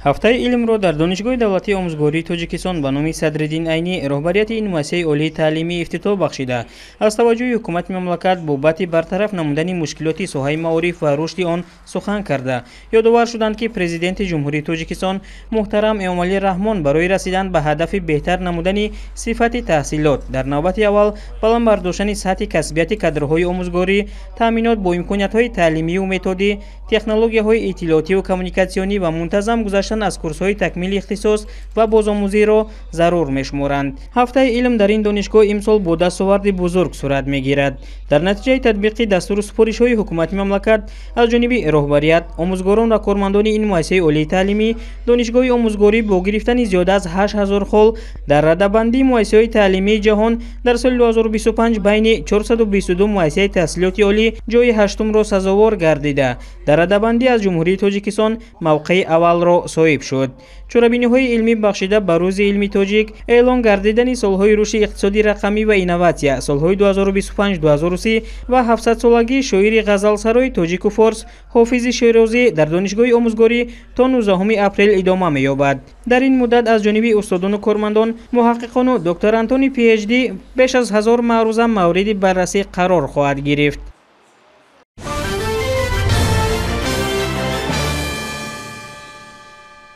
ҳафтаи илмро дар донишгоҳи давлатии омӯзгории тоҷикистон ба номи Садриддин Айнӣ роҳбарияти ин муассисаи олии таълимӣ ифтитоҳ бахшида, аз таваҷҷӯҳи ҳукумати мамлакат бобати бартараф намудани мушкилоти соҳаи маориф ва рушди он сухан карда, ёдовар шуданд ки президенти ҷумҳурии Тоҷикистон муҳтарам Эмомалӣ Раҳмон барои расидан ба ҳадафи беҳтар намудани сифати таҳсилот дар навбати аввал баланд бардоштани сатҳи касбияти кадрҳои омӯзгорӣ, таъминот бо имкониятҳои таълимию методӣ, технологияҳои иттилоотиву коммуникатсионӣ ва мунтазам гузаштан аз курсҳои такмили ихтисос ва бозомӯзиро зарур мешуморанд. ҳафтаи илм дар ин донишгоҳ имсол бо дастоварди бузург сурат мегирад. Дар натиҷаи татбиқи дастуру супоришҳои ҳукумати мамлакат аз ҷониби роҳбарият, омӯзгорон ва кормандони ин муассисаи олии таълимӣ, донишгоҳи омӯзгорӣ бо гирифтани зиёда аз 8000 хол дар радабандии муассисаҳои таълимии ҷаҳон дар соли 2025 байни 422 муассисаи таҳсилоти олӣ ҷойи ҳаштумро сазовор гардида, дар радабандӣ аз ҷумҳурии Тоҷикистон мавқеи аввалро соҳиб шуд. Чорабиниҳои илмӣ бахшида ба Рӯзи илми тоҷик эълон гардидани солҳои рушди иқтисоди рақамӣ ва инноватсия, солҳои 2025-2030 ва 700-солагии шоири ғазалсарои тоҷику форс Ҳофизи Широзӣ дар донишгоҳи омӯзгорӣ то 19 апрел идома меёбад. Дар ин муддат аз ҷониби устодону кормандон, муҳаққиқону докторантони PhD беш аз 1000 маъруза мавриди баррасӣ қарор хоҳад гирифт.